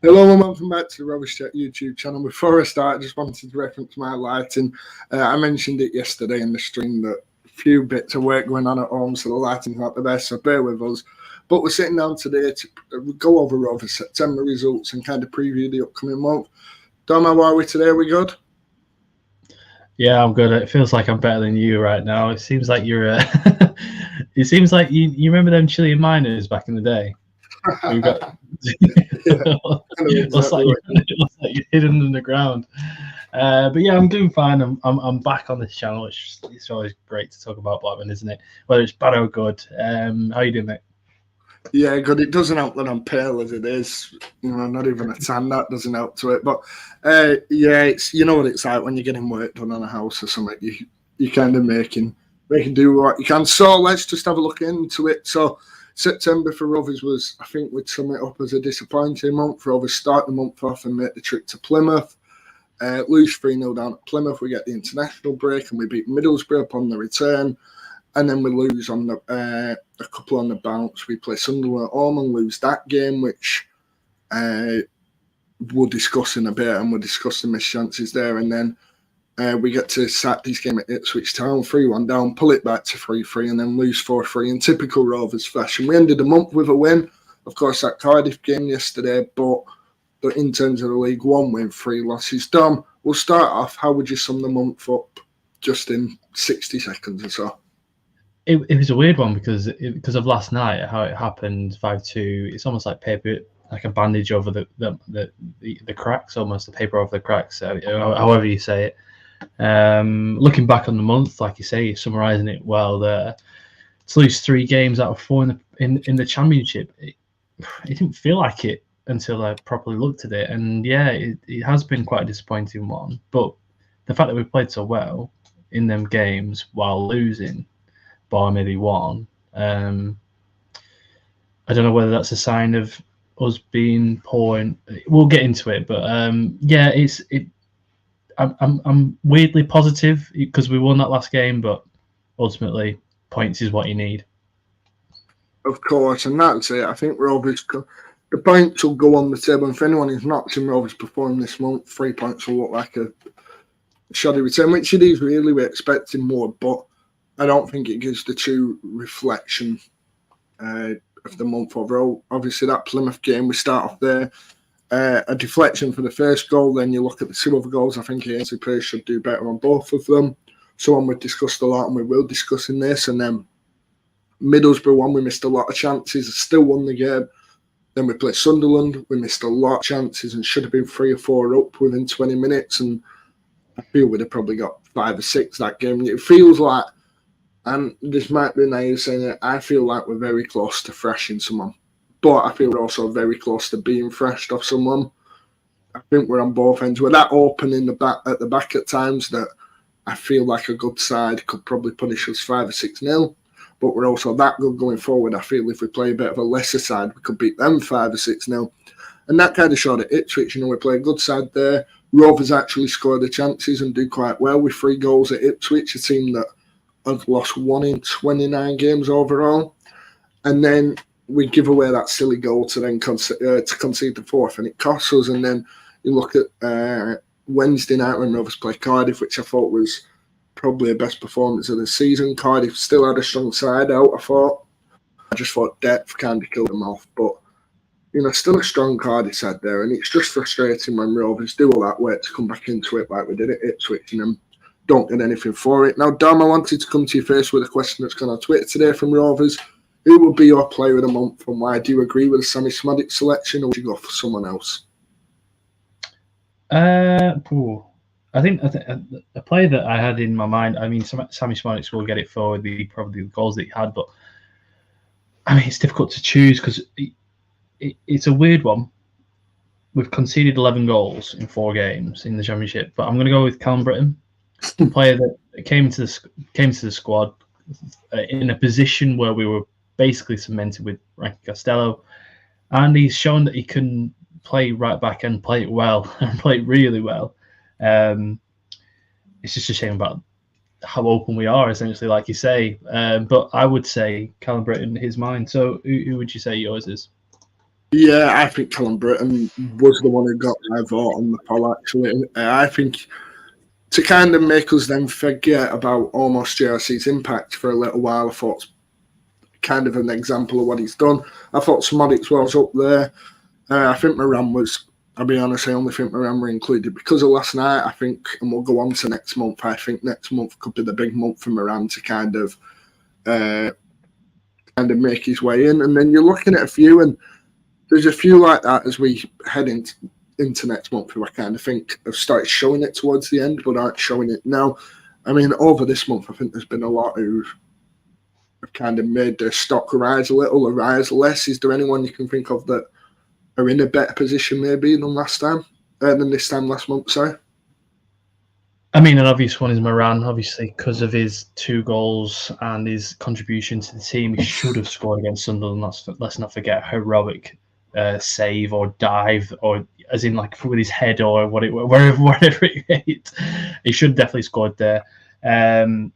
Hello and welcome back to the Rovers YouTube channel. Before I start, I just wanted to reference my lighting. I mentioned it yesterday in the stream that a few bits of work going on at home, so the lighting's not the best, so bear with us. But we're sitting down today to go over Rovers September results and kind of preview the upcoming month. Dom, how are we today? Are we good? Yeah, I'm good. It feels like I'm better than you right now. It seems like you're. It seems like you remember them Chilean miners back in the day. Who got? Looks like you're hidden in the ground. But yeah, I'm doing fine. I'm back on this channel. It's always great to talk about Blackburn, isn't it? Whether it's bad or good. How you doing, mate? Yeah, good. It doesn't help that I'm pale as it is. Not even a tan. That doesn't help to it. But yeah, it's what it's like when you're getting work done on a house or something. You kind of making do what you can. So let's just have a look into it. So September for Rovers was, I think, we'd sum it up as a disappointing month. Rovers start the month off and make the trip to Plymouth. Lose 3-0 down at Plymouth. We get the international break and we beat Middlesbrough upon the return. And then we lose on a couple on the bounce. We play Sunderland at home and lose that game, which we'll discuss in a bit, and we'll discuss the missed chances there. And then we get to Saturday's game at Ipswich Town, 3-1 down, pull it back to 3-3, and then lose 4-3 in typical Rovers fashion. We ended the month with a win. Of course, that Cardiff game yesterday, but in terms of the League One win, 3 losses. Dom, we'll start off. How would you sum the month up just in 60 seconds or so? It was a weird one because of last night, how it happened, 5-2. It's almost like paper, like a bandage over the cracks, almost the paper over the cracks, however you say it. Looking back on the month, like you say, summarising it well there, to lose 3 games out of 4 in the Championship, it didn't feel like it until I properly looked at it. And yeah, it has been quite a disappointing one. But the fact that we played so well in them games while losing by maybe 1. I don't know whether that's a sign of us being poor. We'll get into it, but yeah, I'm weirdly positive because we won that last game, but ultimately points is what you need. Of course, and that's it. I think Rovers, the points will go on the table. And for anyone who's not seen Rovers perform this month, 3 points will look like a shoddy return, which it is really. We're expecting more, but I don't think it gives the true reflection of the month overall. Obviously, that Plymouth game, we start off there. A deflection for the first goal, then you look at the 2 other goals. I think Ainsley Pearce should do better on both of them. Someone we've discussed a lot and we will discuss in this. And then Middlesbrough one, we missed a lot of chances, still won the game. Then we played Sunderland, we missed a lot of chances and should have been 3 or 4 up within 20 minutes. And I feel we'd have probably got 5 or 6 that game. It feels like, and this might be naive saying it, I feel like we're very close to thrashing someone. But I feel we're also very close to being thrashed off someone. I think we're on both ends. We're that open in the back at the back at times that I feel like a good side could probably punish us 5 or 6-0. But we're also that good going forward. I feel if we play a bit of a lesser side, we could beat them 5 or 6-0. And that kind of showed at Ipswich. We play a good side there. Rovers actually score the chances and do quite well with 3 goals at Ipswich, a team that I've lost 1 in 29 games overall. And then we give away that silly goal to then concede the 4th, and it costs us. And then you look at Wednesday night when Rovers play Cardiff, which I thought was probably the best performance of the season. Cardiff still had a strong side out, I just thought depth kind of killed them off. But, still a strong Cardiff side there. And it's just frustrating when Rovers do all that work to come back into it like we did at Ipswich and then don't get anything for it. Now, Dom, I wanted to come to you first with a question that's gone on Twitter today from Rovers. Who will be your player of the month and why? Do you agree with the Sammy Smodic selection or would you go for someone else? I think a player that I had in my mind, I mean, Sammy Smodic will get it for probably the goals that he had, but I mean, it's difficult to choose because it's a weird one. We've conceded 11 goals in 4 games in the Championship, but I'm going to go with Callum Britton, a player that came to the squad in a position where we were basically cemented with Frankie Costello, and he's shown that he can play right back and play it well and play it really well. It's just a shame about how open we are, essentially, like you say. But I would say Callum Britton is mine. So who would you say yours is? Yeah, I think Callum Britton was the one who got my vote on the poll, actually. I think to kind of make us then forget about almost JRC's impact for a little while, I thought kind of an example of what he's done. I thought Smodics was up there. I think Moran was, I'll be honest, I only think Moran were included because of last night, I think, and we'll go on to next month. I think next month could be the big month for Moran to kind of make his way in. And then you're looking at a few, and there's a few like that as we head into next month who I kind of think have started showing it towards the end, but aren't showing it now. I mean, over this month, I think there's been a lot who have kind of made their stock rise a little or rise less. Is there anyone you can think of that are in a better position maybe than this time last month? Sorry. I mean, an obvious one is Moran, obviously, because of his 2 goals and his contribution to the team. He should have scored against Sunderland. Let's not forget heroic save or dive, or as in like with his head or wherever it hit. He should definitely scored there. Other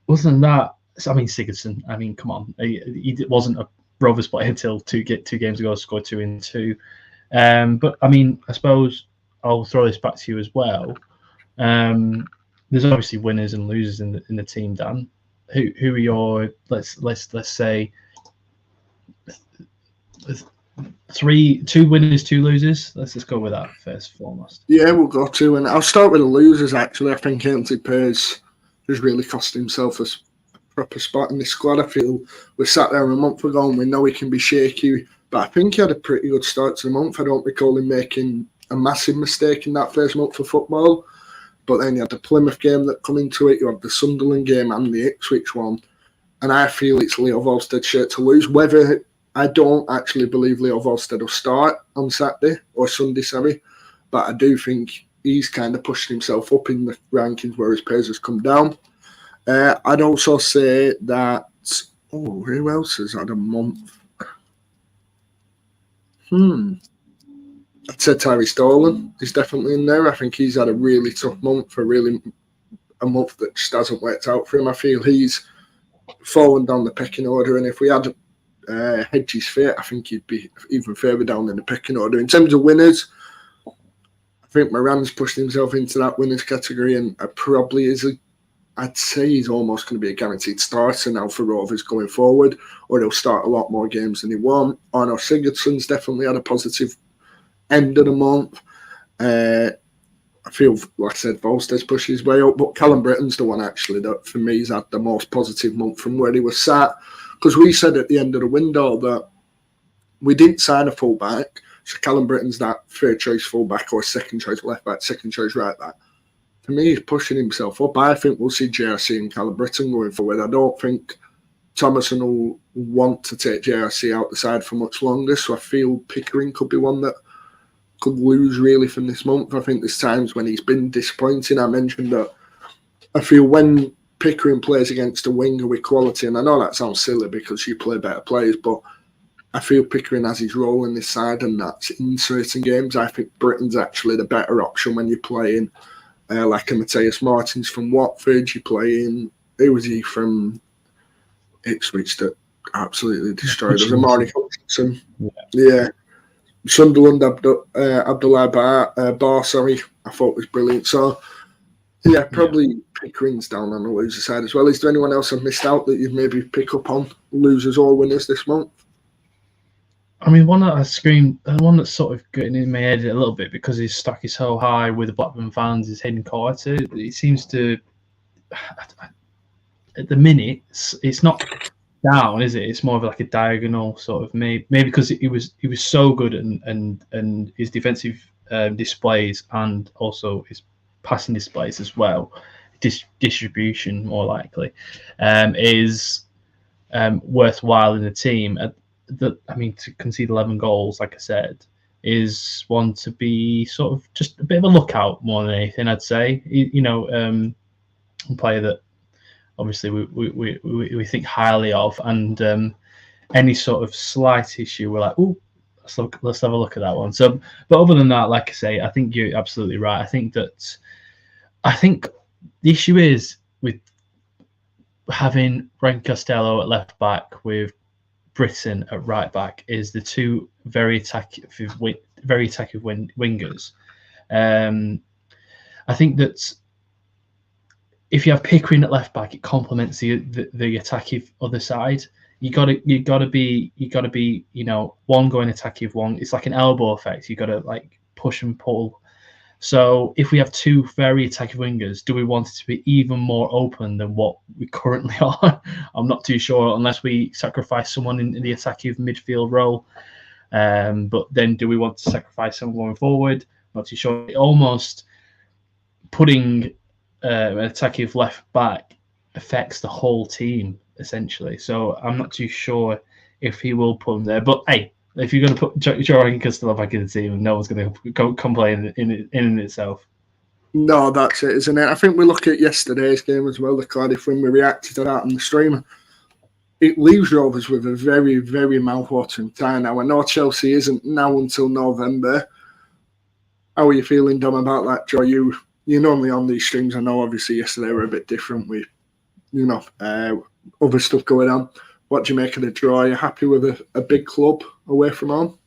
than that, I mean, Sigurdsson. I mean, come on, he wasn't a Rovers player until two games ago. Scored 2 in 2. But I mean, I suppose I'll throw this back to you as well. There's obviously winners and losers in the team, Dan. Who are your let's say 2 winners, 2 losers? Let's just go with that first and foremost. Yeah, we'll go to, and I'll start with the losers. Actually, I think Ainsley Pears has really cost himself a proper spot in this squad. I feel we sat there a month ago and we know he can be shaky, but I think he had a pretty good start to the month. I don't recall him making a massive mistake in that first month of football. But then you had the Plymouth game that come into it, you had the Sunderland game and the Ipswich one. And I feel it's Leo Volsted's shirt to lose. Whether I don't actually believe Leo Volsted will start on Saturday or Sunday, sorry. But I do think he's kind of pushed himself up in the rankings, whereas Pears has come down. I'd also say that, who else has had a month? I'd say Tyree Stolen is definitely in there. I think he's had a really tough month, a month that just hasn't worked out for him. I feel he's fallen down the pecking order, and if we had Hedges fit, I think he'd be even further down in the pecking order. In terms of winners, I think Moran's pushed himself into that winners category, and I'd say he's almost going to be a guaranteed starter now for Rovers going forward, or he'll start a lot more games than he won. Arno Sigurdsson's definitely had a positive end of the month. I feel, like I said, Volsted's pushed his way up, but Callum Britton's the one actually that for me has had the most positive month from where he was sat, because we said at the end of the window that we didn't sign a fullback, so Callum Britton's that third choice fullback or second choice left back, second choice right back. For me, he's pushing himself up. I think we'll see JRC and Callum Britton going forward. I don't think Thomason will want to take JRC out the side for much longer, so I feel Pickering could be one that could lose really from this month. I think there's times when he's been disappointing. I mentioned that I feel when Pickering plays against a winger with quality, and I know that sounds silly because you play better players, but I feel Pickering has his role in this side, and that's in certain games. I think Britton's actually the better option when you're playing like a Mateus Martins from Watford. You're playing, who was he from Ipswich that absolutely destroyed us? Amari Hutchinson. Yeah. Sunderland, Abdullah Bar, I thought was brilliant. So, yeah, probably Pickering's down on the loser side as well. Is there anyone else I've missed out that you'd maybe pick up on losers or winners this month? I mean, one that I screamed, and one that's sort of getting in my head a little bit because his stock is so high with the Blackburn fans is Hayden Carter. It seems to, at the minute, it's not down, is it? It's more of like a diagonal sort of maybe because he was so good and his defensive displays and also his passing displays as well, distribution more likely, is worthwhile in the team. To concede 11 goals, like I said, is one to be sort of just a bit of a lookout more than anything. I'd say, a player that obviously we think highly of, and any sort of slight issue, we're like, oh, let's have a look at that one. So, but other than that, like I say, I think you're absolutely right. I think the issue is with having Frank Costello at left back with Britain at right back is the two very attacking wingers. I think that if you have Pickering at left back, it complements the attacking other side. You gotta be one going attacking, one. It's like an elbow effect. You gotta like push and pull. So if we have two very attacking wingers, do we want it to be even more open than what we currently are? I'm not too sure, unless we sacrifice someone in the attacking midfield role. But then do we want to sacrifice someone going forward? Not too sure. Almost putting an attacking left back affects the whole team, essentially. So I'm not too sure if he will put him there. But hey, if you're going to put Jordan Castella back in the team, no one's going to complain in itself. No, that's it, isn't it? I think we look at yesterday's game as well, the Cardiff, when we reacted to that on the stream. It leaves Rovers with a very, very mouth-watering time now. I know Chelsea isn't now until November. How are you feeling, Dom, about that, Joe? You're normally on these streams. I know, obviously, yesterday were a bit different with, other stuff going on. What do you make of the draw? Are you happy with a big club away from home?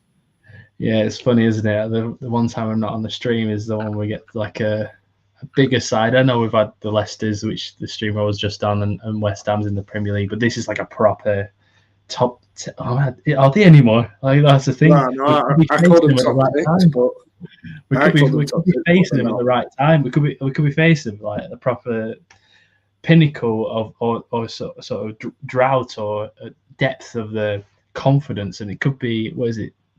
Yeah, it's funny, isn't it? The one time I'm not on the stream is the one we get like a bigger side. I know we've had the Leicesters, which the streamer was just on, and West Ham's in the Premier League, but this is like a proper top. Are they anymore? Like, that's the thing. No, I called them top six, but we could be facing them at the right time. We could be facing like the proper pinnacle or sort of drought or depth of the confidence, and it could be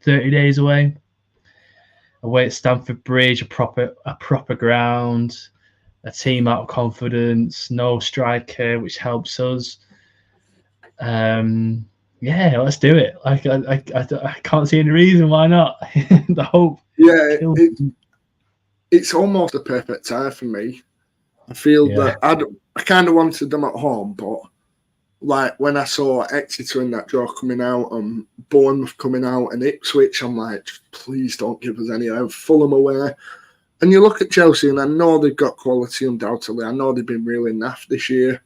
30 days away at Stamford Bridge, a proper ground, a team out of confidence, no striker, which helps us. Yeah, let's do it. I can't see any reason why not. The hope. Yeah, it's almost a perfect time for me. I feel that I kind of wanted them at home, but like when I saw Exeter in that draw coming out and Bournemouth coming out and Ipswich, I'm like, please don't give us any. Fulham away. And you look at Chelsea, and I know they've got quality undoubtedly. I know they've been really naff this year.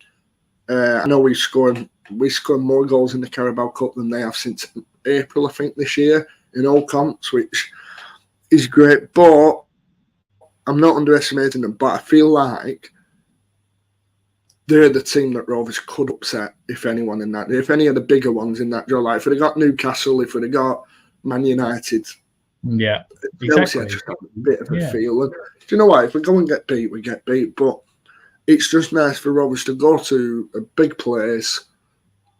I know we scored more goals in the Carabao Cup than they have since April, I think, this year in all comps, which is great. But I'm not underestimating them. But I feel like they're the team that Rovers could upset, if anyone in that. If any of the bigger ones in that draw, like if they'd got Newcastle, if they'd got Man United. Yeah, Chelsea exactly. just got a bit of a feel. And do you know what? If we go and get beat, we get beat. But it's just nice for Rovers to go to a big place,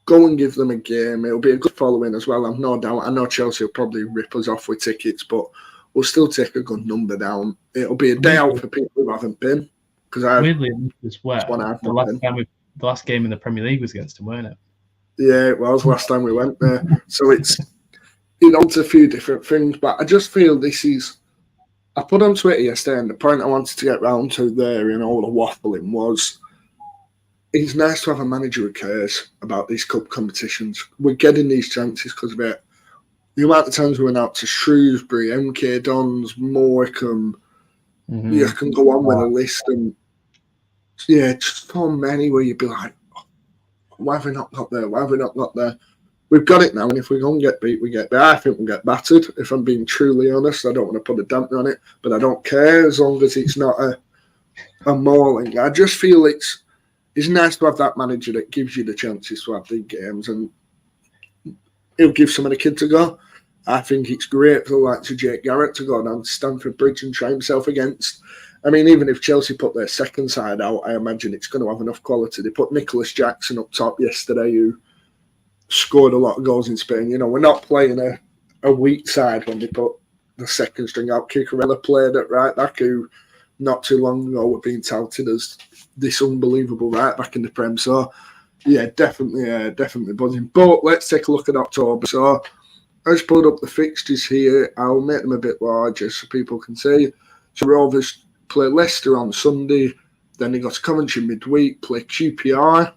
go and give them a game. It'll be a good following as well, I've no doubt. I know Chelsea will probably rip us off with tickets, but we'll still take a good number down. It'll be a day out for people who haven't been. Weirdly, as well, the last game in the Premier League was against them, weren't it? Yeah, it was last time we went there. So it's, it's a few different things, but I just feel this is. I put on Twitter yesterday, and the point I wanted to get round to there in all the waffling was, it's nice to have a manager who cares about these cup competitions. We're getting these chances because of it. The amount of times we went out to Shrewsbury, MK Dons, Morecambe, you can go on with a list, and just so many where you'd be like, why have we not got there? Why have we not got there? We've got it now, and if we go and get beat, we get beat. I think we'll get battered, if I'm being truly honest. I don't want to put a damper on it, but I don't care as long as it's not a mauling. I just feel it's nice to have that manager that gives you the chances to have big games, and he'll give some of the kids a go. I think it's great for like Jake Garrett to go down to Stamford Bridge and try himself against. I mean, even if Chelsea put their second side out, I imagine it's going to have enough quality. They put Nicholas Jackson up top yesterday, who scored a lot of goals in Spain. We're not playing a weak side when they put the second string out. Cucurella played at right back, who not too long ago were being touted as this unbelievable right back in the Prem. So, yeah, definitely buzzing. But let's take a look at October. So, I just pulled up the fixtures here. I'll make them a bit larger so people can see. So, Rovers play Leicester on Sunday. Then they go to Coventry midweek, play QPR.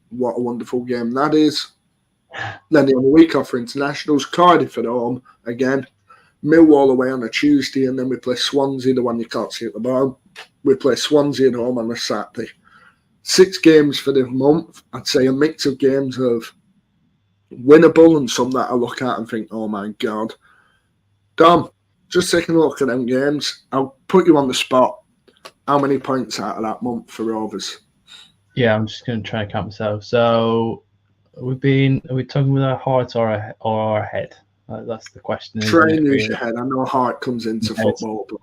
What a wonderful game that is. Then they have a week off for internationals. Cardiff at home again. Millwall away on a Tuesday, and then we play Swansea, the one you can't see at the bottom. We play Swansea at home on a Saturday. 6 games for the month. I'd say a mix of games of winnable and some that I look at and think, oh my God. Dom, just taking a look at them games, I'll put you on the spot. How many points out of that month for Rovers? Yeah, I'm just going to try and count myself. So are we talking with our heart or our head? That's the question, isn't Try it? and use Really? your head. I know how it comes into football, but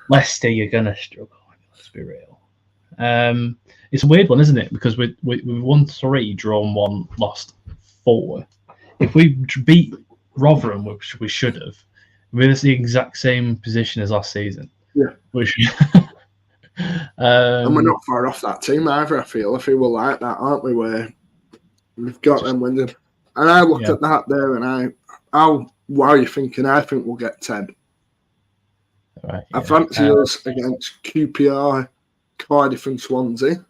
Leicester, you're going to struggle. Let's be real. It's a weird one, isn't it? Because we've won 3, drawn 1, lost 4. If we beat Rotherham, which we should have, we're in the exact same position as last season. Yeah. And we're not far off that team either, I feel. I feel we're like that, aren't we? Where we've got them wins. And I look at that there and why are you thinking? I think we'll get 10. Right, I fancy us against QPR, Cardiff and Swansea.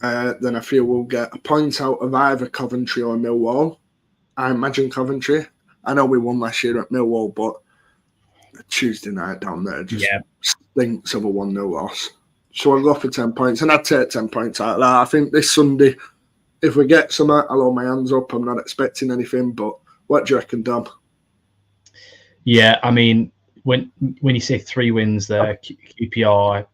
Then I feel we'll get a point out of either Coventry or Millwall. I imagine Coventry. I know we won last year at Millwall, but Tuesday night down there just stinks of a 1-0 loss. So I'll go for 10 points, and I'd take 10 points out of that. I think this Sunday, if we get some, I'll hold my hands up. I'm not expecting anything, but what do you reckon, Dom? Yeah, I mean, when you say 3 wins there, QPR,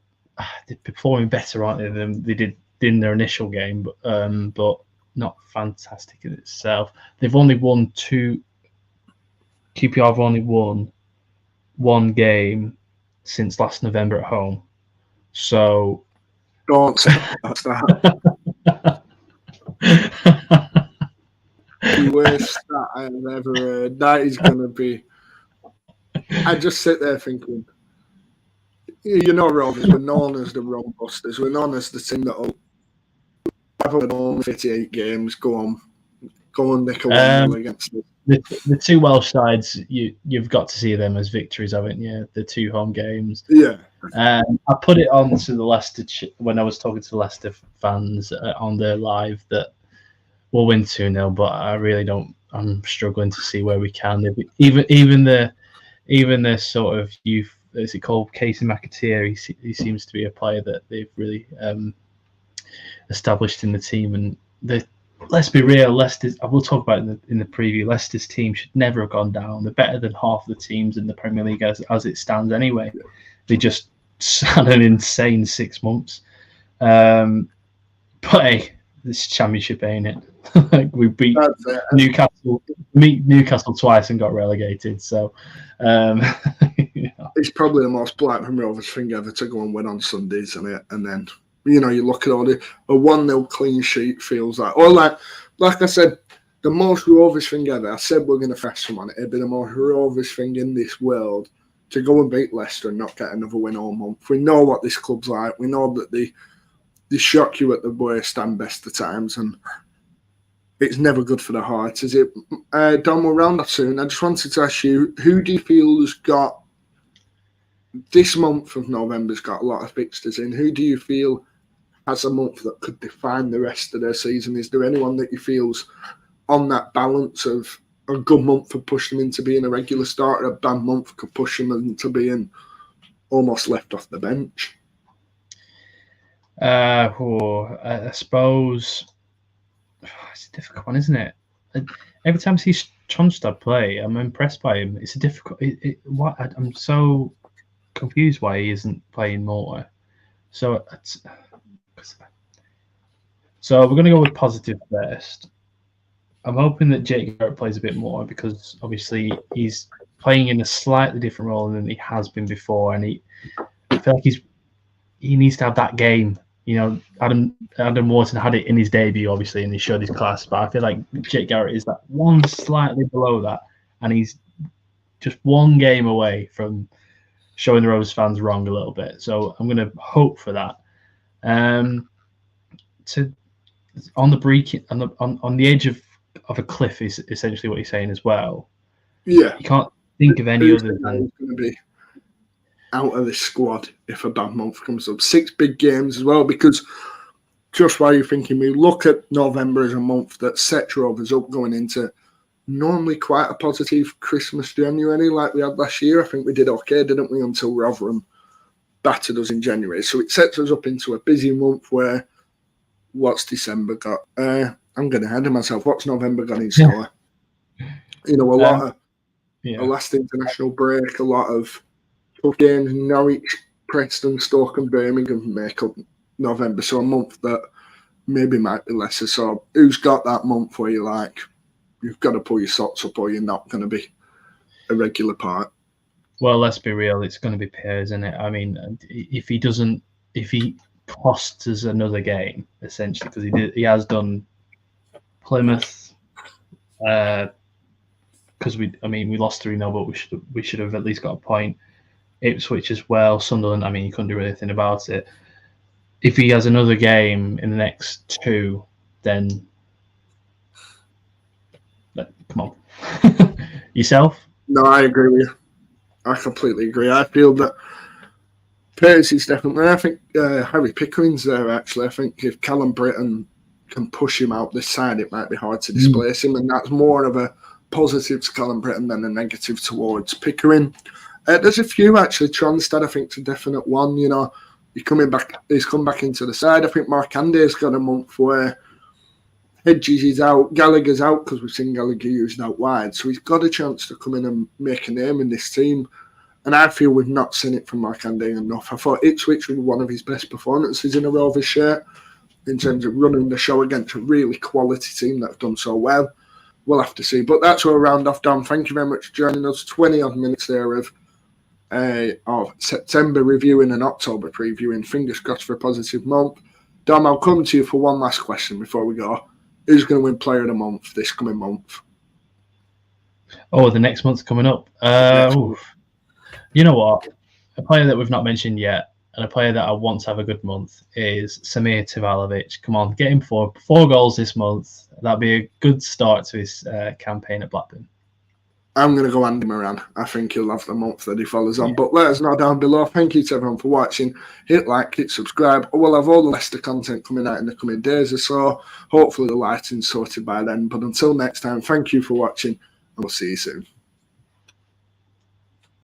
they're performing better, aren't they, than they did in their initial game, but not fantastic in itself. They've only won 2. QPR have only won 1 game since last November at home. So don't say that's that. The worst that I have ever heard. That is going to be. I just sit there thinking, Rovers, we're known as the run busters. We're known as the team that will have only 58 games. Go on, nick a 1-0 against them. The 2 Welsh sides, you've got to see them as victories, haven't you? The 2 home games. Yeah. I put it on to the Leicester when I was talking to Leicester fans on their live that we'll win 2-0, but I really don't. I'm struggling to see where we can. Even the sort of youth, is it called Casey McAteer? He seems to be a player that they've really established in the team. And let's be real, Leicester's. I will talk about it in the preview. Leicester's team should never have gone down. They're better than half the teams in the Premier League as it stands anyway. They just had an insane 6 months. But hey, this Championship, ain't it? Like we beat Newcastle twice and got relegated. So it's probably the most Blackburn Rovers thing ever to go and win on Sundays, isn't it? And then you look at all a 1-0 clean sheet feels like, or like I said, the most Rovers thing ever. I said we're going to fast someone. It'd be the most Rovers thing in this world to go and beat Leicester and not get another win all month. We know what this club's like. We know that they shock you at the worst and best of times, and it's never good for the heart, is it? Dom, we'll round up soon. I just wanted to ask you, who do you feel has got, this month of November's got a lot of fixtures in, who do you feel has a month that could define the rest of their season? Is there anyone that you feel's on that balance of a good month could push them into being a regular starter, a bad month could push them into being almost left off the bench? I suppose it's a difficult one, isn't it? Every time I see Tronstad play, I'm impressed by him. It's a difficult. I'm so confused why he isn't playing more. So we're going to go with positive first. I'm hoping that Jake Garrett plays a bit more because obviously he's playing in a slightly different role than he has been before, and I feel like he needs to have that game. Adam Wharton had it in his debut, obviously, and he showed his class. But I feel like Jake Garrett is that one slightly below that, and he's just one game away from showing the Rovers fans wrong a little bit. So I'm going to hope for that. On the edge of a cliff is essentially what he's saying as well. Yeah, you can't think of any other than going to be out of this squad if a bad month comes up. 6 big games as well, because just while you're thinking, we look at November as a month that sets Rovers up going into normally quite a positive Christmas January like we had last year. I think we did okay, didn't we, until Rotherham battered us in January. So it sets us up into a busy month where what's December got? I'm getting ahead of myself. What's November got in store? You know, a lot of a last international break, a lot of tough games. Norwich, Preston, Stoke, and Birmingham make up November. So a month that maybe might be lesser. So who's got that month where you're like, you've got to pull your socks up, or you're not going to be a regular part? Well, let's be real. It's going to be Piers, isn't it? I mean, if he costs us another game, essentially, because he has done Plymouth, because we lost 3-0, but we should have at least got a point. Ipswich as well, Sunderland. I mean, you couldn't do anything about it. If he has another game in the next 2, then come on, yourself. No, I agree with you. I completely agree. I feel that Piers is definitely. I think Harry Pickering's there. Actually, I think if Callum Britton can push him out this side, it might be hard to displace him, and that's more of a positive to Callum Britton than a negative towards Pickering. There's a few actually. Tronstad, I think, is a definite one. You know, he's come back into the side. I think Mark Andy's got a month where Hedges is out, Gallagher's out because we've seen Gallagher used out wide, so he's got a chance to come in and make a name in this team. And I feel we've not seen it from Mark Andy enough. I thought Ipswich was one of his best performances in a Rovers shirt in terms of running the show against a really quality team that's done so well. We'll have to see. But that's where we'll round off, Dan. Thank you very much for joining us. 20-odd minutes there of September reviewing and October previewing. Fingers crossed for a positive month. Dom, I'll come to you for one last question before we go. Who's going to win Player of the Month this coming month? Oh, the next month's coming up. You know what? A player that we've not mentioned yet, and a player that I want to have a good month, is Samir Tivalovic. Come on, get him 4 goals this month. That'd be a good start to his campaign at Blackburn. I'm going to go Andy Moran. I think he'll have the month that he follows on. But let us know down below. Thank you to everyone for watching. Hit like, hit subscribe. We'll have all the Leicester content coming out in the coming days or so. Hopefully the lighting's sorted by then. But until next time, thank you for watching, and we'll see you soon.